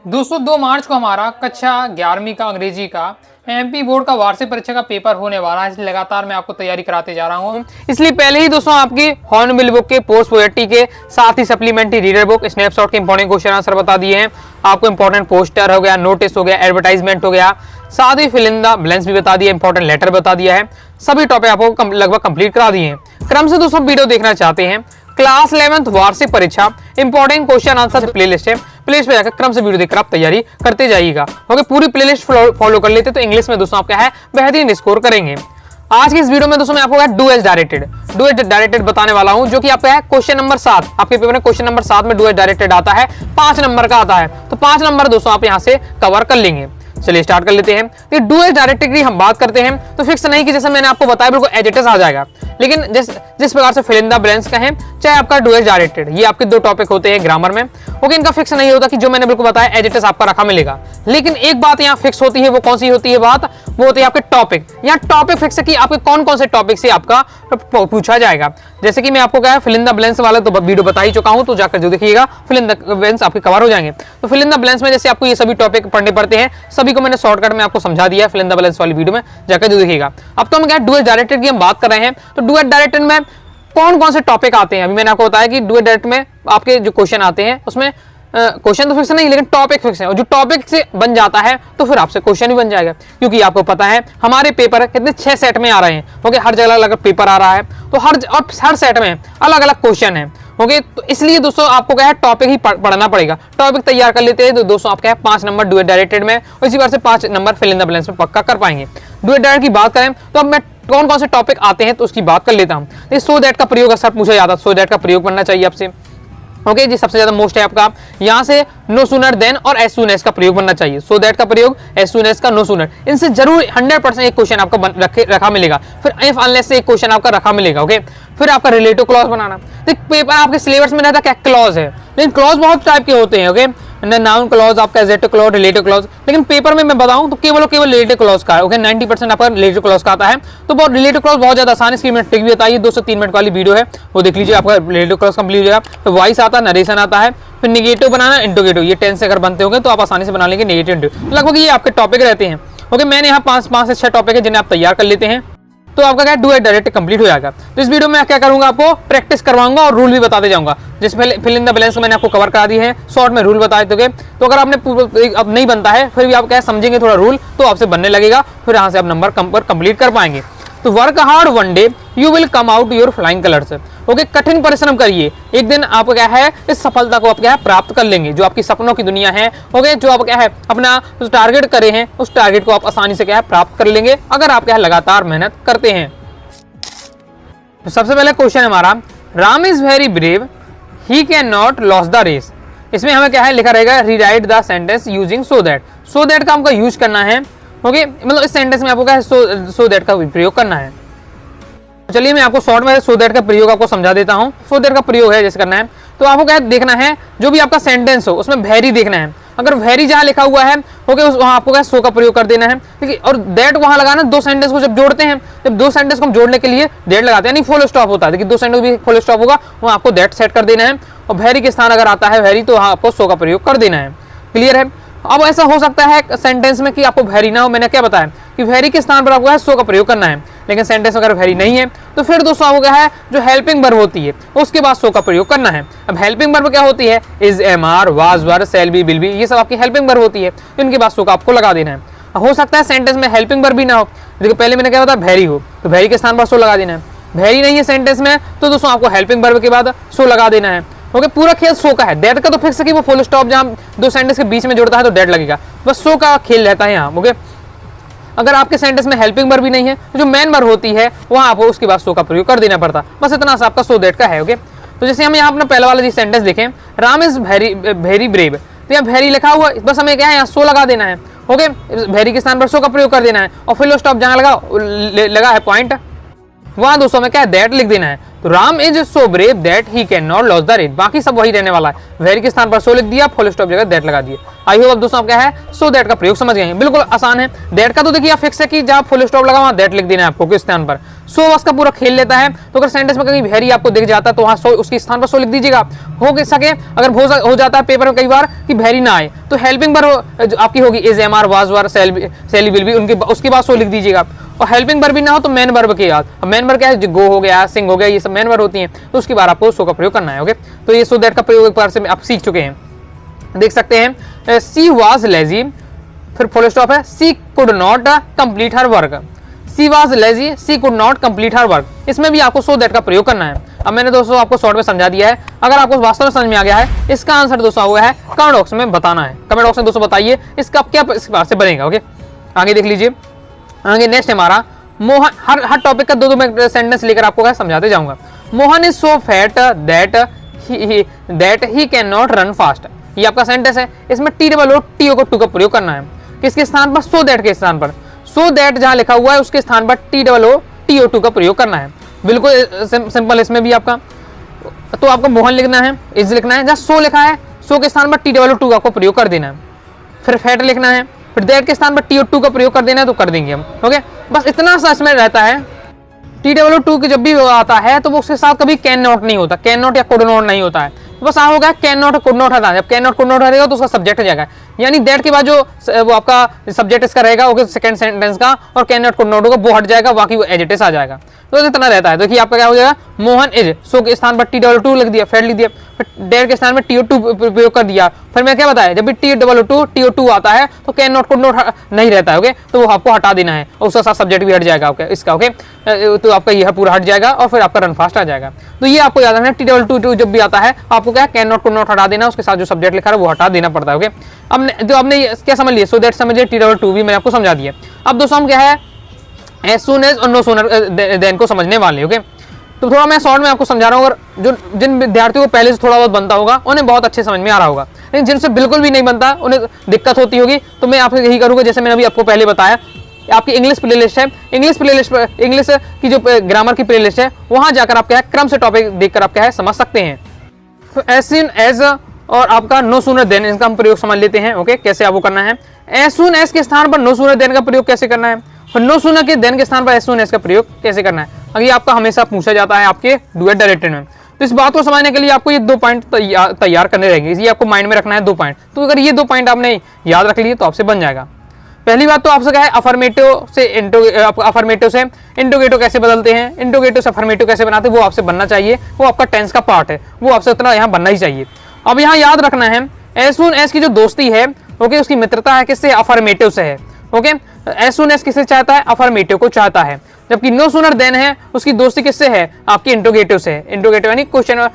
दोस्तों 2 मार्च को हमारा कक्षा 11वीं का अंग्रेजी का एमपी बोर्ड का वार्षिक परीक्षा का पेपर होने वाला है। इसलिए लगातार मैं आपको तैयारी कराते जा रहा हूँ। इसलिए पहले ही दोस्तों आपकी हॉर्नबिल बुक के पोस्ट प्रोजेक्टी के साथ ही सप्लीमेंट्री रीडर बुक स्नैपशॉट के इंपॉर्टेंट क्वेश्चन आंसर बता दिए हैं। आपको इंपॉर्टेंट पोस्टर हो गया, नोटिस हो गया, एडवर्टाइजमेंट हो गया, साथ ही फिल इन द ब्लैंक्स भी बता दिया, इंपॉर्टेंट लेटर बता दिया है। सभी टॉपिक आपको लगभग कंप्लीट करा दिए हैं। क्रम से दोस्तों वीडियो देखना चाहते हैं क्लास 11th वार्षिक परीक्षा इंपॉर्टेंट क्वेश्चन आंसर प्लेलिस्ट है। प्लेलिस्ट पे जाकर क्रम से वीडियो देखकर आप तैयारी करते जाइएगा। ओके, पूरी प्लेलिस्ट फॉलो कर लेते तो इंग्लिश में दोस्तों आप क्या है बेहतरीन स्कोर करेंगे। आज की इस वीडियो में दोस्तों मैं आपको डू एज डायरेक्टेड बताने वाला हूं, जो कि आपका है क्वेश्चन नंबर 7। आपके पेपर में क्वेश्चन नंबर 7 में डू एज डायरेक्टेड आता है, 5 नंबर का आता है। तो 5 नंबर दोस्तों आप यहां से कवर कर लेंगे। चलिए स्टार्ट कर लेते हैं। तो डू एज डायरेक्टेड की हम बात करते हैं तो फिक्स नहीं कि जैसे मैंने आपको बताया बिल्कुल एज इट इज आ जाएगा, लेकिन जिस प्रकार से फिल इन द ब्लैंक्स का है चाहे आपका डू एज डायरेक्टेड, ये आपके 2 टॉपिक होते हैं ग्रामर में। ओके, इनका फिक्स नहीं होता कि जो मैंने बिल्कुल बताया एज इट इज आपका रखा मिलेगा। लेकिन एक बात यहाँ फिक्स होती है, वो कौन सी होती है बात, वो होती है आपके टॉपिक। यहाँ टॉपिक फिक्स है कि आपके कौन कौन से टॉपिक से आपका पूछा जाएगा। जैसे कि मैं आपको क्या है फिल इन द ब्लैंक्स वाला तो वीडियो बता ही चुका हूं, तो जाकर जो देखिएगा फिल इन द ब्लैंक्स आपके कवर हो जाएंगे। तो फिल इन द ब्लैंक्स में जैसे आपको ये सभी टॉपिक पढ़ने पड़ते हैं, सभी को मैंने शॉर्टकट में आपको समझा दिया है फिल इन द ब्लैंक्स वाली वीडियो में, जाकर जो देखिएगा। अब तो हम क्या डू एज डायरेक्टेड की हम बात कर रहे हैं। तो डू एज डायरेक्टेड में कौन कौन से टॉपिक आते हैं, अभी मैंने आपको बताया कि डू एज डायरेक्ट में आपके जो क्वेश्चन आते हैं उसमें क्वेश्चन तो फिक्स नहीं लेकिन टॉपिक फिक्स है, और जो टॉपिक से बन जाता है तो फिर आपसे क्वेश्चन भी बन जाएगा। क्योंकि आपको पता है हमारे पेपर कितने 6 सेट में आ रहे हैं। ओके, हर जगह अलग पेपर आ रहा है, तो हर सेट में अलग अलग क्वेश्चन है। ओके, तो इसलिए दोस्तों आपको क्या है टॉपिक ही पढ़ना पड़ेगा। टॉपिक तैयार कर लेते हैं तो दोस्तों आप क्या है 5 नंबर डू एज डायरेक्टेड में और इसी बार से 5 number fill in the blanks में पक्का कर पाएंगे। डू एज डायरेक्ट की बात करें तो अब मैं कौन कौन से टॉपिक आते हैं तो उसकी बात कर लेता हूँ। सो दैट का प्रयोग अक्सर पूछा जाता है, सो दैट का प्रयोग करना चाहिए आपसे। ओके जी, सबसे ज्यादा मोस्ट है आपका यहाँ से नो सूनर देन और एज सून एज का प्रयोग बनना चाहिए। सो दैट का प्रयोग, एज सून एज का, नो सूनर, इनसे जरूर 100% एक क्वेश्चन आपका रखा मिलेगा। फिर इफ अनलेस से एक क्वेश्चन आपका रखा मिलेगा। ओके, फिर आपका रिलेटिव क्लॉज बनाना। तो पेपर आपके सिलेबस में रहता क्या क्लॉज है, लेकिन क्लॉज बहुत टाइप के होते हैं। ओके, नाउन क्लॉज, आपका एडजेक्टिव क्लॉज, रिलेटिव क्लॉज, लेकिन पेपर में मैं बताऊं तो केवल रिलेटिव क्लॉज का है। ओके, 90% आपका रिलेटिव क्लॉज का आता है। तो बहुत रिलेटिव क्लॉज बहुत ज्यादा आसान है, इसकी मैंने ट्रिक भी बताई है। 2 से 3 मिनट वाली वीडियो है, वो देख लीजिए, आपका रिलेटिव क्लॉज कंप्लीट हो जाएगा। तो वॉइस आता है, नरेशन आता है, फिर निगेटिव बनाना, इंटरोगेटिव, ये टेंस से अगर बनते होंगे तो आप आसानी से बना लेंगे नेगेटिव। लगभग ये आपके टॉपिक रहते हैं। ओके, मैंने यहाँ 5 से 6 टॉपिक है जिन्हें आप तैयार कर लेते हैं तो आपका क्या डू एज डायरेक्ट कंप्लीट हो जाएगा। तो इस वीडियो में मैं क्या करूंगा, आपको प्रैक्टिस करवाऊंगा और रूल भी बताते जाऊंगा। जिस फिल इन द ब्लैंक्स मैंने आपको कवर करा दी है, शॉर्ट में रूल बताए थे। तो अगर आपने अब नहीं बनता है फिर भी आप क्या समझेंगे थोड़ा रूल तो आपसे बनने लगेगा, फिर यहाँ से आप नंबर कंप्लीट कर पाएंगे। तो work hard one day you will come out your flying colours. Okay, कठिन परिश्रम करिए, एक दिन आप क्या है इस सफलता को आप क्या है प्राप्त कर लेंगे। जो आपकी सपनों की दुनिया है, ओके, जो आप क्या है अपना टारगेट करे हैं उस टारगेट को आप आसानी से क्या है प्राप्त कर लेंगे अगर आप क्या है लगातार मेहनत करते हैं। तो सबसे पहले क्वेश्चन है हमारा, Ram is very brave he can not loss the race. इसमें हमें क्या है लिखा रहेगा, rewrite the sentence using so that. So that का हमको यूज करना है। ओके, मतलब इस सेंटेंस में आपको क्या है सो दैट का प्रयोग करना है। चलिए मैं आपको शॉर्ट में सो दैट का प्रयोग आपको समझा देता हूँ। सो दैट का प्रयोग है जैसे करना है, तो आपको क्या देखना है जो भी आपका सेंटेंस हो उसमें वेरी देखना है। अगर वेरी जहां लिखा हुआ है ओके, वहां आपको क्या सो का प्रयोग कर देना है। ठीक है, और दैट वहां लगाना। 2 सेंटेंस को जब जोड़ते हैं, जब 2 सेंटेंस को हम जोड़ने के लिए दैट लगाते हैं, यानी फुल स्टॉप होता है। देखिए 2 सेंटेंस भी फुल स्टॉप होगा, वहां आपको दैट सेट कर देना है। और वेरी के स्थान अगर आता है वेरी तो वहां आपको सो का प्रयोग कर देना है। क्लियर है। अब ऐसा हो सकता है सेंटेंस में कि आपको वेरी ना हो, मैंने क्या बताया कि वेरी के स्थान पर आपको सो का प्रयोग करना है, लेकिन सेंटेंस अगर वेरी नहीं है तो फिर दोस्तों आपको क्या है जो हेल्पिंग वर्ब होती है उसके बाद सो का प्रयोग करना है। अब हेल्पिंग वर्ब क्या होती है, is, am are, was, were, shall be, will be, ये सब आपकी हेल्पिंग वर्ब होती है। तो इनके बाद सो का आपको लगा देना है। हो सकता है सेंटेंस में हेल्पिंग वर्ब भी ना हो, देखो पहले मैंने क्या बताया वेरी हो तो वेरी के स्थान पर सो लगा देना है। वेरी नहीं है सेंटेंस में तो दोस्तों आपको हेल्पिंग वर्ब के बाद सो लगा देना है। ओके, पूरा खेल सो का है। दैट का तो फिक्स है कि वो फुल स्टॉप जहां 2 सेंटेंस के बीच में जुड़ता है तो दैट लगेगा, बस सो का खेल रहता है यहाँ। ओके, अगर आपके सेंटेंस में हेल्पिंग वर्ब भी नहीं है तो जो मेन वर्ब होती है वहां आपको उसके बाद सो का प्रयोग कर देना पड़ता। बस इतना सा आपका सो दैट का है। ओके, तो जैसे हम यहाँ अपना पहला वाला जी सेंटेंस देखें, राम इज वेरी ब्रेव, तो यहाँ वेरी लिखा हुआ, बस हमें क्या है यहाँ सो लगा देना है। ओके, वेरी के स्थान पर सो का प्रयोग कर देना है और फुल स्टॉप जहां लगा है पॉइंट वहां दोस्तों में क्या है दैट लिख देना है। तो Ram is so brave that he can not loss the rate, बाकी सब वही रहने वाला है। वेरी के स्थान पर सो लिख दिया, फुल स्टॉप जगह दैट लगा दिया। आई होप अब दोस्तों आप क्या है सो दैट का प्रयोग समझ गए हैं। बिल्कुल आसान है। दैट का तो देखिए फिक्स है कि जहां फुल स्टॉप लगा वहां दैट लिख देना है आपको किस स्थान पर। सो बस का पूरा खेल लेता है, तो अगर सेंटेंस में कहीं वेरी आपको दिख जाता है तो वहां सो उसके स्थान पर सो लिख दीजिएगा। हो सके अगर हो जाता है पेपर में कई बार कि वेरी ना आए तो हेल्पिंग वर्ब आपकी होगी is, am are, was, were, shall, will be, उनके उसके बाद सो लिख दीजिएगा। और हेल्पिंग वर्ब भी ना हो तो मेन वर्ब के याद, मेन वर्ब क्या है, गो हो गया, सिंग हो गया, ये सब मेन वर्ब होती हैं, तो उसके बाद आपको सो का प्रयोग करना है। ओके, तो ये सो दैट का प्रयोग एक बार से आप सीख चुके हैं, देख सकते हैं। सी वाज लेजी, फिर फुल स्टॉप है, she could not complete her work. She was lazy, she could not complete her work, इसमें भी आपको सो दैट का प्रयोग करना है। अब मैंने दोस्तों आपको शॉर्ट में समझा दिया है। अगर आपको वास्तव में समझ में आ गया है, इसका आंसर दोस्तों हुआ है कमेंट बॉक्स में बताना है। कमेंट बॉक्स में दोस्तों बताइए इसका क्या इस बार से बनेगा। ओके, आगे देख लीजिए। आगे नेक्स्ट हमारा मोहन, हर टॉपिक का दो मैं सेंटेंस लेकर आपको क्या समझाते जाऊंगा। Mohan is so fat that he can not run fast, ये आपका सेंटेंस है। इसमें T double O T O को टू का प्रयोग करना है। किसके स्थान पर, सो दैट के स्थान पर। सो दैट जहां लिखा हुआ है उसके स्थान पर T double O T O to का प्रयोग करना है। बिल्कुल सिंपल, इसमें भी आपका तो आपको मोहन लिखना है, इज लिखना है। जहां सो लिखा है सो के स्थान पर टी डबल ओ टू का प्रयोग कर देना है। फिर फैट लिखना है, फिर दैट के स्थान पर टी ओ टू का प्रयोग कर देना है, तो कर देंगे हम। ओके, बस इतना सा इसमें रहता है। टी डब्ल्यू टू के जब भी आता है तो वो उसके साथ कभी कैन नॉट नहीं होता, कैन नॉट या कुड नॉट नहीं होता है। तो बस होगा कैन नॉट कुड नॉट हटा, जब कैन नॉट कुड नॉट हटेगा तो उसका सब्जेक्ट हो जाएगा, यानी दैट के बाद जो वो आपका सब्जेक्ट इसका रहेगा वो सेकंड सेंटेंस का, और कैन नॉट कुड नॉट होगा वो हट जाएगा, बाकी वो एज इट इज आ जाएगा। तो इतना रहता है। देखिए आपका क्या हो जाएगा, मोहन इज, सो के स्थान पर टी डब्ल्यू टू लिख दिया, फैट लिख दिया, फिर दैट के स्थान में टी ओ टू प्रयोग कर दिया। फिर मैं क्या बताया, जब भी T W to T O to आता है तो कैन नॉट कुड नॉट नहीं रहता है। ओके, तो वो आपको हटा देना है और उसका साथ सब्जेक्ट भी हट जाएगा आपका इसका। ओके, तो आपका यह पूरा हट जाएगा और फिर आपका रन फास्ट आ जाएगा। तो ये आपको याद रखना, टी डब्ल्यू टू जब भी आता है आपको क्या कैन नॉट कुड नॉट हटा देना, उसके साथ जो सब्जेक्ट लिखा है वो हटा देना पड़ता है। ओके, अब तो आपने क्या समझ लिया, सो दैट समझिए, टी डब्ल्यू टू भी मैंने आपको समझा दिया। अब दोस्तों हम क्या है एज सून एज और नो सूनर देन को समझने वाले। ओके, तो थोड़ा मैं शॉर्ट में आपको समझा रहा हूँ। अगर जो जिन विद्यार्थियों को पहले से थोड़ा बहुत बनता होगा उन्हें बहुत अच्छे समझ में आ रहा होगा, लेकिन जिनसे बिल्कुल भी नहीं बनता उन्हें दिक्कत होती होगी, तो मैं आपसे यही करूँगा जैसे मैंने अभी आपको पहले बताया, आपकी इंग्लिश प्लेलिस्ट है, इंग्लिश की जो ग्रामर की प्लेलिस्ट है वहाँ जाकर आप क्या है क्रम से टॉपिक देखकर आप क्या है समझ सकते हैं। तो एज सून एज और आपका नो सूनर देन, इसका हम प्रयोग समझ लेते हैं। ओके, कैसे आपको करना है, एज सून एज के स्थान पर नो सूनर देन का प्रयोग कैसे करना है, और नो सूनर के देन के स्थान पर एज सून एज का प्रयोग कैसे करना है। अगर आपका हमेशा पूछा जाता है आपके डुएट डायरेक्टेड में, तो इस बात को समझने के लिए आपको ये 2 पॉइंट तैयार करने रहेंगे, ये आपको माइंड में रखना है 2 पॉइंट। तो अगर ये 2 पॉइंट आपने याद रख लिए तो आपसे बन जाएगा। पहली बात तो आपसे क्या है, अफर्मेटिव से इंटरोगेटिव कैसे बदलते हैं, इंटरोगेटिव से अफर्मेटिव कैसे बनाते हैं, वो आपसे बनना चाहिए, वो आपका टेंस का पार्ट है, वो आपसे उतना यहाँ बनना ही चाहिए। अब यहाँ याद रखना है एज सून एज की जो दोस्ती है, ओके, उसकी मित्रता है किससे, अफर्मेटिव से है। ओके, एज सून एज किससे चाहता है, अफर्मेटिव को चाहता है, जबकि नो सूनर देन है उसकी दोस्ती किससे है, आपकी इंटरोगेटिव से है। इंटरोगेटिव यानी क्वेश्चन,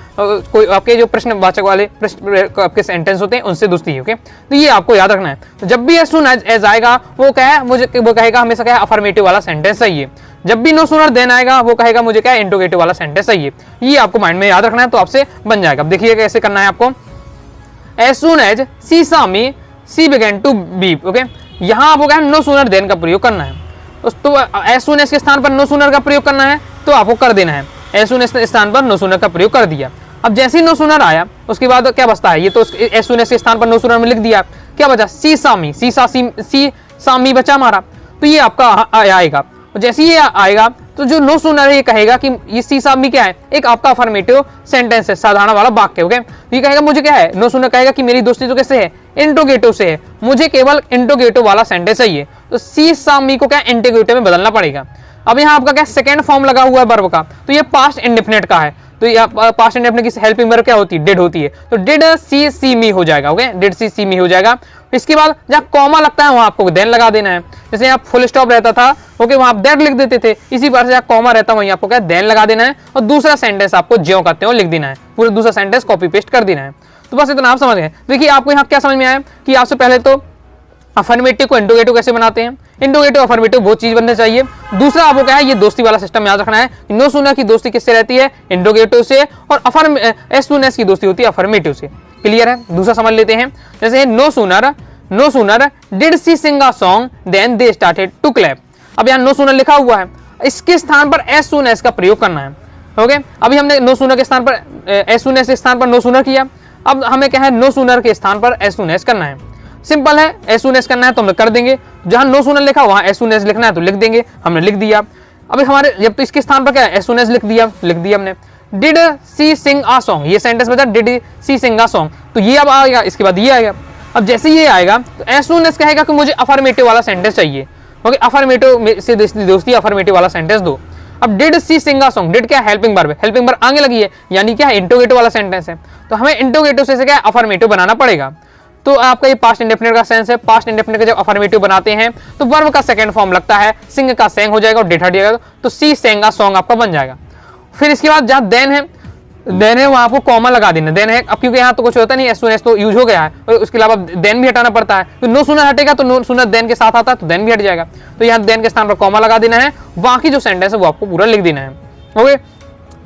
कोई आपके जो प्रश्नवाचक वाले आपके सेंटेंस होते हैं उनसे दोस्ती है। ओके, तो ये आपको याद रखना है। तो जब भी एज सून एज आएगा वो क्या है, वो कहेगा हमेशा क्या है अफर्मेटिव वाला सेंटेंस चाहिए। जब भी नो सूनर देन आएगा वो कहेगा मुझे क्या है इंटरोगेटिव वाला सेंटेंस चाहिए। ये आपको माइंड में याद रखना है, तो आपसे बन जाएगा। अब देखिए कैसे करना है आपको, as soon as she saw me, she began to beep. Okay, यहाँ आपको क्या है नो सूनर देन का प्रयोग करना है। तो एज सून एज के स्थान पर नो सूनर का प्रयोग करना है तो आपको कर देना है, एज सून एज के स्थान पर नो सूनर का प्रयोग कर दिया। अब जैसे ही नो सूनर आया उसके बाद क्या बचता है, ये तो एज सून एज के स्थान पर नो सूनर में लिख दिया, क्या बचा, सी saw me, सी saw me बचा हमारा, तो ये आपका आएगा। जैसे ही आएगा तो जो नो सूनर है ये कहेगा कि ये सी saw me क्या है, एक आपका अफर्मेटिव सेंटेंस है, साधारण वाला वाक्य। ओके, ये कहेगा मुझे क्या है, नो सूनर कहेगा कि मेरी दोस्ती तो कैसे है, इंट्रोगेटिव से है, मुझे केवल इंट्रोगेटिव वाला सेंटेंस चाहिए। तो सी saw me को क्या इंट्रोगेटिव में बदलना पड़ेगा। अब यहाँ आपका क्या सेकंड फॉर्म लगा हुआ है वर्ब का, तो ये पास्ट इंडेफिनिट का है, तो ये पास्ट इंडेफिनिट की हेल्पिंग वर्ब क्या होती है, डिड होती है, तो डिड सी मी हो जाएगा। ओके, डिड सी मी हो जाएगा। इसके बाद जहाँ कॉमा लगता है वहां आपको देन लगा देना है, जैसे यहाँ फुल स्टॉप रहता था, ओके, वहां आप दैट लिख देते थे, इसी बार से जहाँ कॉमा रहता है वहीं आपको क्या देन लगा देना है, और दूसरा सेंटेंस आपको ज्यों करते हो लिख देना है, पूरा दूसरा सेंटेंस कॉपी पेस्ट कर देना है। तो बस इतना आप समझ गए। देखिए आपको यहाँ क्या समझ में आया कि आपसे पहले तो अफर्मेटिव को इंट्रोगेटिव कैसे बनाते हैं, इंट्रोगेटिव अफर्मेटिव बहुत चीज बननी चाहिए। दूसरा आपको क्या है, ये दोस्ती वाला सिस्टम याद रखना है, नो सूनर की दोस्ती किससे रहती है, इंट्रोगेटिव से, और एज सून एज की दोस्ती होती है अफर्मेटिव से। क्लियर है, दूसरा समझ लेते हैं। जैसे no sooner did she sing a song then they started to clap. अब यहाँ नो सूनर लिखा हुआ है, इसके स्थान पर एज सून एज का प्रयोग करना है। ओके, अभी हमने नो सूनर के स्थान पर एज सून एज के स्थान पर नो सूनर किया। अब हमें क्या है, नो सूनर के स्थान पर एज सून एज करना है। सिंपल है, एज सून एज करना है तो हम कर देंगे, जहां नो सूनर लिखा वहां एज सून एज लिखना है तो लिख देंगे, हमने लिख दिया। अभी हमारे जब तो इसके स्थान पर क्या है, एज सून एज लिख दिया हमने। Did she sing a song, ये सेंटेंस बता did she sing a song, तो ये अब आएगा, इसके बाद ये आएगा। अब जैसे ये आएगा तो एज सून एज कहेगा कि मुझे अफर्मेटिव वाला सेंटेंस चाहिए। ओके, अफर्मेटिव से दोस्ती अफर्मेटिव वाला सेंटेंस दो। अब did she sing a song, did क्या हेल्पिंग वर्ब है, हेल्पिंग वर्ब आगे लगी है, यानी क्या है इंटरोगेटिव वाला सेंटेंस है, तो हमें इंटरोगेटिव से क्या अफर्मेटिव बनाना पड़ेगा। तो आपका ये पास्ट इंडेफिनिट का सेंस है। पास्ट इंडेफिनिट का जब अफर्मेटिव बनाते हैं तो वर्ब का सेकंड फॉर्म लगता है, सिंग का सेंग हो जाएगा और डिड हट जाएगा, तो सी सेंग आ सॉन्ग आपका बन जाएगा। फिर इसके बाद जहाँ देन है वहां आपको कॉमा लगा देना, देन है। अब क्योंकि यहाँ तो कुछ होता नहीं, एज सून एज तो यूज हो गया है, और उसके अलावा देन भी हटाना पड़ता है, तो नो सूनर हटेगा तो नो सूनर देन के साथ आता है तो देन भी हट जाएगा, तो यहाँ देन के स्थान पर कॉमा लगा देना है, बाकी जो सेंटेंस है वो आपको पूरा लिख देना है। ओके,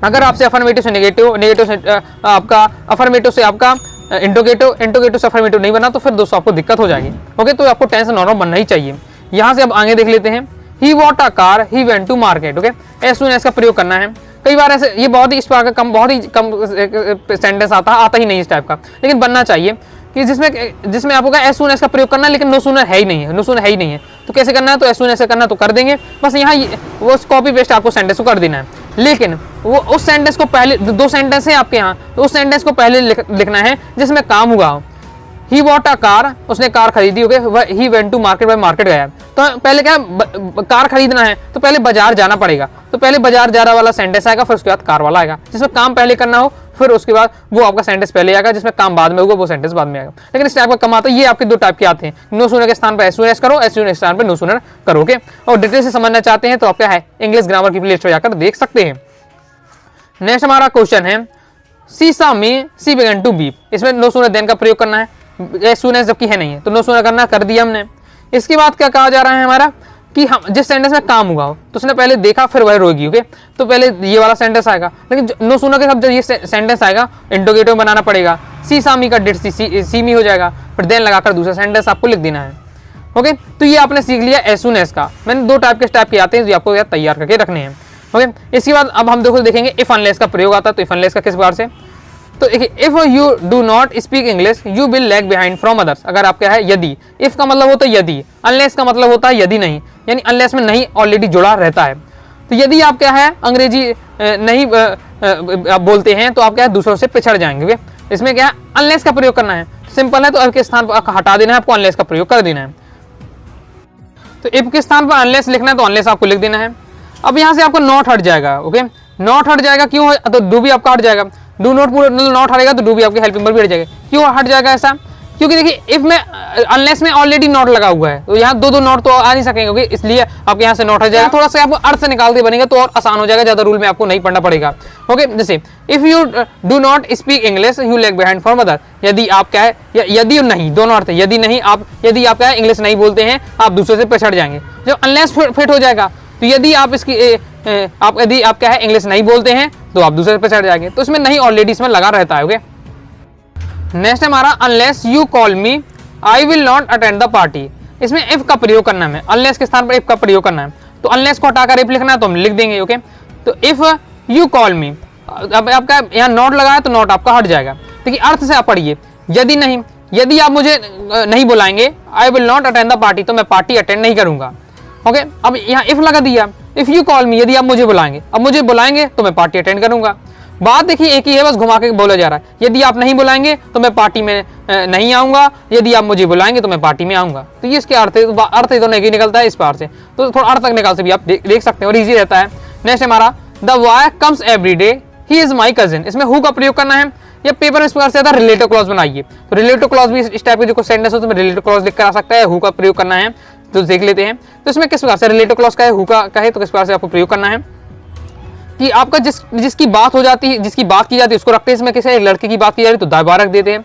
अगर आपसे अफर्मेटिव से नेगेटिव, नेगेटिव से आपका अफर्मेटिव से आपका इंटरोगेटिव, इंटरोगेटिव से अफर्मेटिव नहीं बना तो फिर दोस्तों आपको दिक्कत हो जाएगी। ओके, तो आपको टेंस नॉर्मल बनना ही चाहिए। यहाँ से अब आगे देख लेते हैं, he what a car, he went to market. Okay, as soon as का प्रयोग करना है। कई बार ऐसे ये बहुत ही इस प्रकार का बहुत ही कम सेंटेंस आता ही नहीं इस टाइप का, लेकिन बनना चाहिए कि जिसमें आपको एज सून एज का प्रयोग करना है, लेकिन नो सूनर है ही नहीं है, नो सूनर है ही नहीं है, तो कैसे करना है, तो एज सून एज से करना तो कर देंगे, बस यहाँ वो कॉपी पेस्ट आपको सेंटेंस को कर देना है। लेकिन वो उस सेंटेंस को पहले, दो सेंटेंस है आपके यहाँ, तो उस सेंटेंस को पहले लिखना है जिसमें काम हुआ हो। ही वॉट अ कार, उसने कार खरीदी। Okay, he went to market, वह मार्केट गया। तो पहले क्या कार खरीदना है तो पहले बाजार जाना पड़ेगा, तो पहले बाजार जा रहा वाला सेंटेंस आएगा, फिर उसके बाद कार वाला आएगा, जिसमें काम पहले करना हो, फिर उसके बाद वो आपका सेंटेंस पहले आएगा, जिसमें काम बाद में होगा वो सेंटेंस बाद में आएगा। लेकिन इस टाइप का कम आता है। ये आपके दो टाइप के आते हैं, नो सूनर के स्थान पर एज सून एज करो, एज सून के स्थान पर नो सूनर करो। ओके, और डिटेल से समझना चाहते हैं तो आप क्या है इंग्लिश ग्रामर की प्लेलिस्ट पर जाकर देख सकते हैं। नेक्स्ट हमारा क्वेश्चन है, सीसा में सी बिगन टू बीप, इसमें नो सूनर देन का प्रयोग करना है, एज सून एज जबकि है नहीं है तो नो सूनर करना, कर दिया हमने। इसके बाद क्या कहा जा रहा है हमारा कि हम जिस सेंटेंस में काम हुआ हो तो उसने पहले देखा फिर वह रोगी। ओके, तो पहले ये वाला सेंटेंस आएगा, लेकिन नो सूनर के साथ जब ये सेंटेंस आएगा इंटरोगेटिव बनाना पड़ेगा, सी सामी का डिड सी मी हो जाएगा, फिर देन लगाकर दूसरा सेंटेंस आपको लिख देना है। ओके, तो ये आपने सीख लिया एज सून एज का। मैंने दो टाइप के आते हैं जो आपको तैयार करके रखने हैं। ओके, इसके बाद अब हम देखेंगे इफ अनलेस का प्रयोग आता है, तो इफ अनलेस का किस बार से, तो if you do not speak English you will lag behind from others. अगर आप क्या है यदि, इफ का मतलब होता है यदि, अनलेस का मतलब होता है यदि नहीं, यानी अनलेस में नहीं ऑलरेडी जुड़ा रहता है। तो यदि आप क्या है अंग्रेजी नहीं आप बोलते हैं तो आप क्या है दूसरों से पिछड़ जाएंगे। इसमें क्या है अनलेस का प्रयोग करना है, सिंपल है, तो इफ के स्थान पर हटा देना है आपको, अनलेस का प्रयोग कर देना है। तो इफ के स्थान पर अनलेस लिखना है तो अनलेस आपको लिख देना है। अब यहाँ से आपको नॉट हट जाएगा। ओके, नॉट हट जाएगा क्यों, तो डू भी आपका हट जाएगा, डू नॉट पूरा नॉट हटेगा तो डू भी आपकी हेल्पिंग वर्ब भी हट जाएगा। क्यों हट जाएगा ऐसा, क्योंकि देखिए इफ में अनलेस में ऑलरेडी नॉट लगा हुआ है, तो यहाँ दो नॉट तो आ नहीं सकेंगे। ओके, इसलिए आपके यहाँ से नॉट हट जाएगा। थोड़ा सा आपको अर्थ से निकालते बनेगा तो और आसान हो जाएगा, ज्यादा रूल में आपको नहीं पढ़ना पड़ेगा। ओके, जैसे if you do not speak English you lag behind from other, यदि आप क्या है यदि और नहीं दोनों अर्थ है, यदि नहीं आप यदि आप क्या है इंग्लिश नहीं बोलते हैं आप दूसरे से पिछड़ जाएंगे। जब अनलेस फिट हो जाएगा तो यदि आप यदि आप क्या है इंग्लिश नहीं बोलते हैं तो आप दूसरे पे चढ़ जाएंगे, तो इसमें नहीं ऑलरेडी इसमें लगा रहता है। ओके, नेक्स्ट हमारा unless you call me I will not attend the party. इसमें इफ का प्रयोग करना है, अनलेस के स्थान पर इफ का प्रयोग करना है, तो अनलेस को हटाकर इफ लिखना है तो हम लिख देंगे। ओके, तो इफ यू कॉल मी, अब आपका यहाँ नॉट लगा है तो नॉट आपका हट जाएगा। देखिए अर्थ से आप पढ़िए, यदि नहीं, यदि आप मुझे नहीं बुलाएंगे I will not attend the party, तो मैं पार्टी अटेंड नहीं करूंगा। ओके, अब यहाँ इफ लगा दिया, इफ यू कॉल मी यदि आप मुझे बुलाएंगे, अब मुझे बुलाएंगे तो मैं पार्टी अटेंड करूंगा। बात देखिए एक ही है, बस घुमा के बोला जा रहा है, यदि आप नहीं बुलाएंगे तो मैं पार्टी में नहीं आऊंगा, यदि आप मुझे बुलाएंगे तो मैं पार्टी में आऊंगा। तो ये इसके अर्थ तो नहीं निकलता है इस पार से, तो थोड़ा अर्थ तक निकाल से भी आप देख सकते हैं और ईजी रहता है। नेक्स्ट हमारा the boy comes every day he is my cousin. इसमें हु का प्रयोग करना है, या पेपर में इस प्रकार से आता है रिलेटिव क्लॉज बनाइए, तो रिलेटिव क्लॉज भी इस टाइप के जो सेंटेंस होते हैं रिलेटिव क्लॉज लिख कर आ सकता है, हु का प्रयोग करना है तो देख लेते हैं। तो इसमें किस प्रकार से रिलेटिव क्लॉज का है, हु का है, तो किस प्रकार से आपको प्रयोग करना है कि आपका जिसकी बात हो जाती है, जिसकी बात की जाती है उसको रखते हैं। इसमें किसी एक लड़के की बात की जा रही है तो द बॉय रख देते हैं,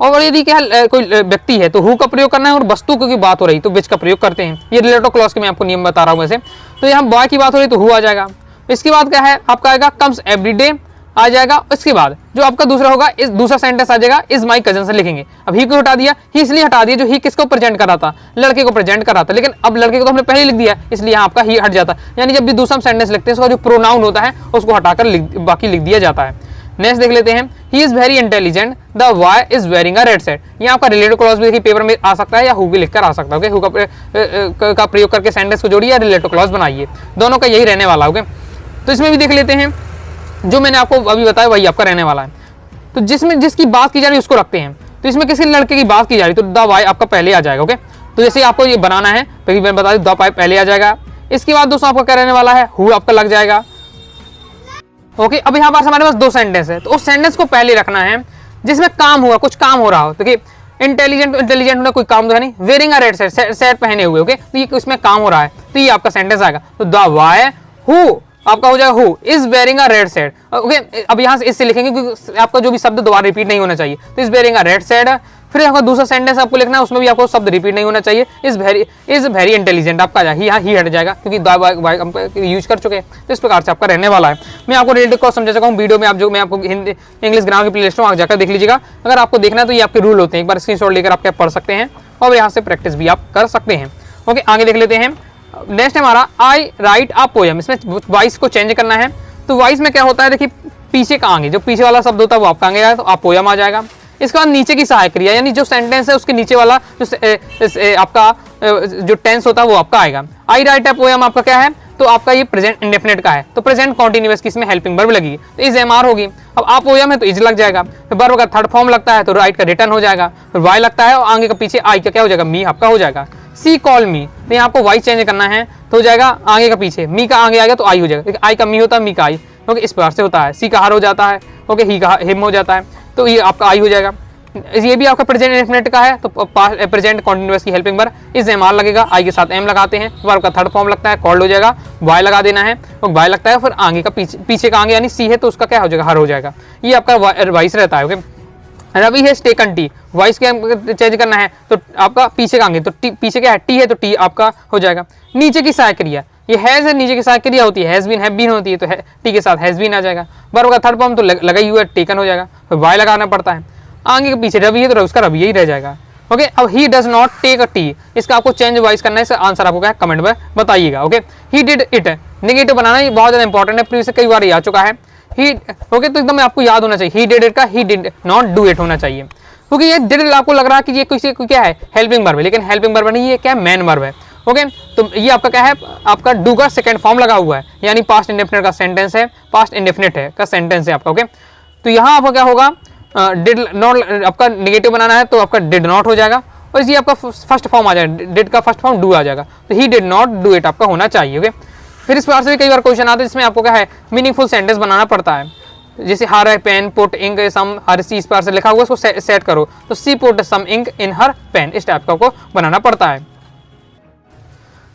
और यदि क्या कोई व्यक्ति है तो हु का प्रयोग करना है, और वस्तु की बात हो रही तो विच का प्रयोग करते हैं। ये रिलेटिव क्लॉज के मैं आपको नियम बता रहा हूँ वैसे। तो यहाँ बॉय की बात हो रही तो हु आ जाएगा। इसके बाद क्या है आपका आएगा कम्स एवरी डे, आ जाएगा। इसके बाद जो आपका दूसरा होगा, इस दूसरा सेंटेंस आ जाएगा इज माई कजन से लिखेंगे। अब ही को हटा दिया, ही इसलिए हटा दिया जो ही किसको प्रेजेंट कर रहा था, लड़के को प्रेजेंट कर रहा था, लेकिन अब लड़के को तो हमने पहले लिख दिया, इसलिए यहाँ आपका ही हट जाता है। यानी जब भी दूसरा सेंटेंस लिखते हैं उसका जो प्रोनाउन होता है उसको हटाकर बाकी लिख दिया जाता है। नेक्स्ट देख लेते हैं, he is very intelligent, the why is wearing a red shirt. यहाँ आपका रिलेटेड क्लॉज भी पेपर में आ सकता है या हु भी लिखकर आ सकता है। ओके, हु का प्रयोग करके सेंटेंस को जोड़िए या रिलेटेड क्लॉज बनाइए, दोनों का यही रहने वाला है। ओके, तो इसमें भी देख लेते हैं, जो मैंने आपको अभी बताया वही आपका रहने वाला है। तो जिसमें जिसकी बात की जा रही है उसको रखते हैं, तो इसमें किसी लड़के की बात की जा रही है तो द वाई आपका पहले आ जाएगा। ओके, तो जैसे आपको ये बनाना है तो मैं बता दूं द वाई पहले आ जाएगा। इसके बाद दोस्तों आपका क्या रहने वाला है, हु आपका लग जाएगा। ओके, अब यहाँ पर हमारे पास दो सेंटेंस है, तो उस सेंटेंस को पहले रखना है जिसमें काम हुआ, कुछ काम हो रहा हो। देखिए इंटेलिजेंट में कोई काम तो है नहीं, wearing a red shirt, shirt पहने हुए। ओके, तो ये इसमें काम हो रहा है, तो ये आपका सेंटेंस आएगा। तो द वाई हु आपका हो जाएगा who is wearing a red shirt. Okay, अब यहाँ से इससे लिखेंगे क्योंकि आपका जो भी शब्द दोबारा रिपीट नहीं होना चाहिए, तो is wearing a red shirt. फिर आपका दूसरा सेंटेंस आपको लिखना है, उसमें भी आपको शब्द रिपीट नहीं होना चाहिए, इज वेरी इंटेलिजेंट आपका जाएगा, ही हट जाएगा क्योंकि द यूज कर चुके हैं। तो इस प्रकार से आपका रहने वाला है। मैं आपको रिलेटेड को समझा चुका हूँ वीडियो में, आप जो मैं आपको हिंदी इंग्लिश ग्रामर की प्लेलिस्ट में जाकर देख लीजिएगा। अगर आपको देखना है तो ये आपके रूल होते हैं, एक बार स्क्रीनशॉट लेकर आप क्या पढ़ सकते हैं और यहाँ से प्रैक्टिस भी आप कर सकते हैं। ओके, आगे देख लेते हैं। नेक्स्ट हमारा आई राइट अ पोएम, इसमें वॉइस को चेंज करना है। तो वॉइस में क्या होता है, देखिए पीछे का आगे, जो पीछे वाला शब्द होता है वो आपका आगे आएगा, तो आप पोएम आ जाएगा। इसके बाद नीचे की सहायक क्रिया, यानी जो सेंटेंस है उसके नीचे वाला जो आपका जो टेंस होता है वो आपका आएगा। आई राइट अ पोएम आपका क्या है, तो आपका ये प्रेजेंट इंडेफिनिट का है, तो प्रेजेंट कॉन्टिन्यूअस की इसमें हेल्पिंग वर्ब लगेगी, तो इज एम आर होगी। अब आप पोएम है तो इज लग जाएगा, फिर वर्ब का थर्ड फॉर्म लगता है तो राइट का रिटर्न हो जाएगा, फिर वाई लगता है और आगे का पीछे आई का क्या हो जाएगा, मी आपका हो जाएगा। सी कॉल मी, तो यहाँ आपको वाई चेंज करना है तो हो जाएगा आगे का पीछे, मी का आगे आएगा तो आई हो जाएगा, आई का मी होता है, मी का आई। ओके, इस प्रकार से होता है। सी का हर हो जाता है, ओके, ही का हिम हो जाता है, तो ये आपका आई हो जाएगा। ये भी आपका प्रेजेंट इंडेफिनिट का है, तो प्रेजेंट कॉन्टिन्यूअस की helping verb is am are लगेगा, आई के साथ एम लगाते हैं, वर्ब का थर्ड फॉर्म लगता है, कॉल्ड हो जाएगा, वाई लगा देना है, तो वाई लगता है, फिर आगे का पीछे का आगे यानी सी है तो उसका क्या हो जाएगा, हर हो जाएगा। ये आपका वाइस रहता है। Okay, Ravi has taken tea, voice के चेंज करना है तो आपका पीछे का आगे, तो पीछे क्या है, टी है तो टी आपका हो जाएगा। नीचे की सहायक क्रिया, ये हैज है, नीचे की सहायक क्रिया होती है, हैज बीन हैव बीन होती है, तो टी के साथ हैज बीन आ जाएगा। वर्ब का थर्ड फॉर्म तो लगा ही हुआ है, टेकन हो जाएगा, फिर वाई लगाना पड़ता है, आगे के पीछे रवि है तो उसका रवि ही रह जाएगा। ओके, अब he does not take a tea, इसका आपको चेंज वाइज करना है, इसका आंसर आपको क्या है कमेंट में बताइएगा। Okay, he did it, negative बनाना ये बहुत ज्यादा इंपॉर्टेंट है, प्रीवियस कई बार आ चुका है। ही ओके, तो एकदम आपको याद होना चाहिए, ही डिड इट का he did not do it होना चाहिए, क्योंकि ये डिड आपको लग रहा है कि ये किसी क्या है, हेल्पिंग वर्ब है, लेकिन हेल्पिंग वर्ब नहीं, ये क्या है, मेन वर्ब है। ओके, तो ये आपका क्या है, आपका डू का सेकंड फॉर्म लगा हुआ है, यानी पास्ट इंडेफिनिट का सेंटेंस है, पास्ट इंडेफिनिट है का सेंटेंस है आपका। ओके, तो यहाँ आपका क्या होगा, डिड नॉट आपका नेगेटिव बनाना है तो आपका डिड नॉट हो जाएगा, और इसी आपका फर्स्ट फॉर्म आ जाएगा, डिड का फर्स्ट फॉर्म डू आ जाएगा, तो he did not do it आपका होना चाहिए। ओके, फिर इस बार से भी कई बार क्वेश्चन आते हैं जिसमें आपको क्या है, मीनिंगफुल सेंटेंस बनाना पड़ता है, जैसे हर पेन पुट इंक सम हर सी, इस बार से लिखा हुआ उसको सेट करो, तो सी पुट सम इंक इन हर पेन, इस टाइप का आपको बनाना पड़ता है।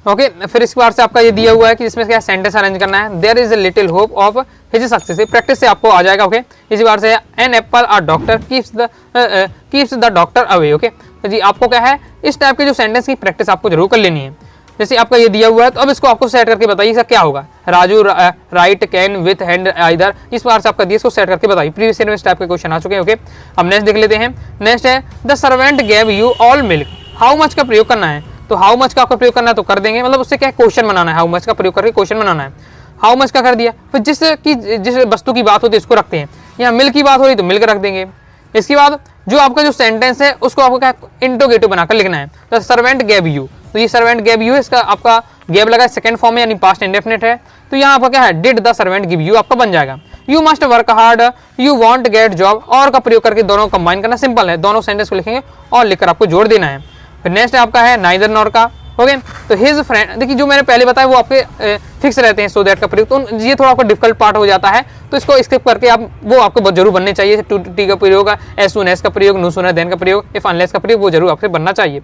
ओके, फिर इस बार से आपका ये दिया हुआ है कि इसमें क्या सेंटेंस अरेंज करना है, there is a little hope of his success, practice से आपको आ जाएगा। ओके, इसी बार से an apple a doctor keeps the doctor away. Okay, तो जी आपको क्या है, इस टाइप के जो सेंटेंस की प्रैक्टिस आपको जरूर कर लेनी है। जैसे आपका ये दिया हुआ है तो अब इसको आपको सेट करके बताइए इसका क्या होगा, Raju right can with hand either, इस बार से आपका दिया इसको सेट करके बताइए, प्रीवियस ईयर में इस टाइप के क्वेश्चन आ चुके हैं। ओके, अब नेक्स्ट देख लेते हैं। नेक्स्ट है the servant gave you all milk, how much का प्रयोग करना है, तो हाउ मच का आपका प्रयोग करना है तो कर देंगे, मतलब उससे क्या क्वेश्चन बनाना है, हाउ मच का प्रयोग करके क्वेश्चन बनाना है। हाउ मच का कर दिया, फिर जिस वस्तु की बात होती है इसको रखते हैं, यहाँ मिल्क की बात हो रही तो मिल्क रख देंगे। इसके बाद जो आपका जो सेंटेंस है उसको आपको क्या इंटरोगेटिव बनाकर लिखना है, तो सर्वेंट गेव यू, तो ये सर्वेंट गेव यू, इसका आपका गेव लगा सेकंड फॉर्म में यानी पास्ट इंडेफिनिट है, तो यहाँ आपका क्या है, did the servant give you आपका बन जाएगा। You must work hard, you want get job, और का प्रयोग करके दोनों कंबाइन करना सिंपल है, दोनों सेंटेंस को लिखेंगे और लिखकर आपको जोड़ देना है। फिर नेक्स्ट आपका है नाइदर नॉर का। ओके, तो हिज फ्रेंड, देखिए जो मैंने पहले बताया वो आपके फिक्स रहते हैं, सो दैट का प्रयोग, तो ये थोड़ा आपको डिफिकल्ट पार्ट हो जाता है, तो इसको स्किप करके आप वो आपको जरूर बनने चाहिए। टू टी का प्रयोग, एज सून एज का प्रयोग, नो सूनर देन का प्रयोग, इफ अनलेस का प्रयोग, वो जरूर आपसे बनना चाहिए।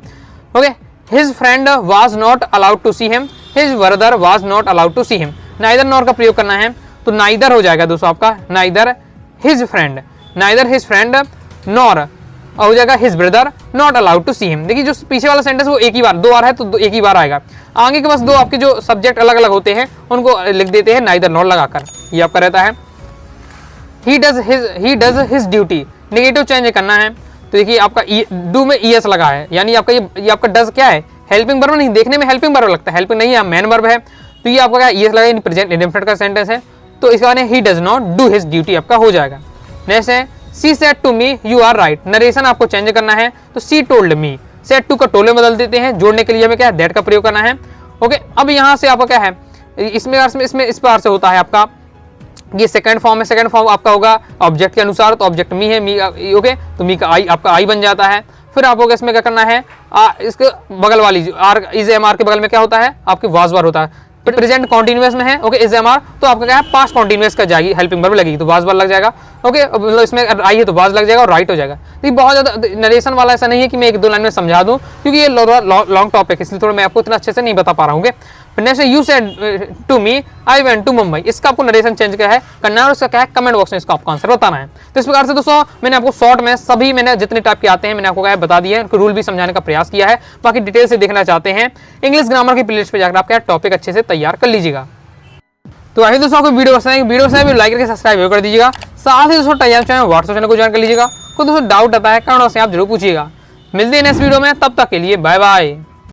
Okay, his friend was not allowed to see him, his brother was not allowed to see him, neither nor का प्रयोग करना है तो नाइदर हो जाएगा दोस्तों आपका, नाइदर हिज फ्रेंड नॉर हो जाएगा his brother not allowed to see him. देखिए जो पीछे वाला सेंटेंस वो एक ही बार, दो बार है तो एक ही बार आएगा, आगे के पास दो आपके जो सब्जेक्ट अलग अलग होते हैं उनको लिख देते हैं नाइदर नॉर लगाकर, ये आपका रहता है। He does his duty, negative change करना है तो देखिए आपका डू में ईएस लगा है, यानी आपका ये आपका डज क्या है, हेल्पिंग वर्ब नहीं, देखने में हेल्पिंग वर्ब लगता है, हेल्पिंग नहीं है, मेन वर्ब है, तो ये आपका क्या ईएस लगा, यानी प्रेजेंट इंडेफिनिट का सेंटेंस है, तो इसका माने he does not do his duty आपका हो जाएगा। नेक्स्ट है she said to me you are right, narration आपको चेंज करना है तो she told me, said to का टोले बदल देते हैं, जोड़ने के लिए हमें क्या है दैट का प्रयोग करना है। ओके, अब यहाँ से आपका क्या है, इसमें इस बार से होता है आपका ये सेकंड फॉर्म है, सेकंड फॉर्म आपका होगा ऑब्जेक्ट के अनुसार, तो ऑब्जेक्ट मी है, मी ओके, तो मी का आई आपका आई बन जाता है। फिर आपको इसमें क्या करना है, इसके बगल वाली आर इज एम आर के बगल में क्या होता है आपके वाज बार होता है, प्रेजेंट कॉन्टिन्यूअस में है, ओके, इज एम आर, तो आपका क्या है पास्ट कॉन्टिन्यूअस का जाएगी, हेल्पिंग वर्ब लगेगी तो वाज बार लग जाएगा। ओके, मतलब इसमें आई है तो वाज लग जाएगा और राइट हो जाएगा। तो बहुत ज्यादा नरेशन वाला ऐसा नहीं है कि मैं एक दो लाइन में समझा दूं, क्योंकि ये लॉन्ग टॉपिक है, इसलिए थोड़ा मैं आपको इतना अच्छे से नहीं बता पा रहा हूँ। Next you said to me I went to Mumbai, इसका आपको नरेशन चेंज क्या है करना है और उसका क्या है कमेंट बॉक्स में इसका आपको आंसर बताना है। तो इस प्रकार से दोस्तों मैंने आपको शॉर्ट में सभी मैंने जितने टाइप के आते हैं मैंने आपको क्या है बता दिया है, उनको रूल भी समझाने का प्रयास किया है। बाकी डिटेल से देखना चाहते हैं इंग्लिश ग्रामर की प्लेलिस्ट पे जाकर आप क्या टॉपिक अच्छे से तैयार कर लीजिएगा। तो अभी दोस्तों आपको वीडियो पसंद है, वीडियो से लाइक करके सब्सक्राइब कर दीजिएगा, साथ ही दोस्तों टेलीग्राम चैनल व्हाट्सएप चैनल को ज्वाइन कर लीजिएगा। कोई दोस्तों डाउट आता है कारण से आप जरूर पूछिएगा। मिलते हैं नेक्स्ट वीडियो में, तब तक के लिए बाय बाय।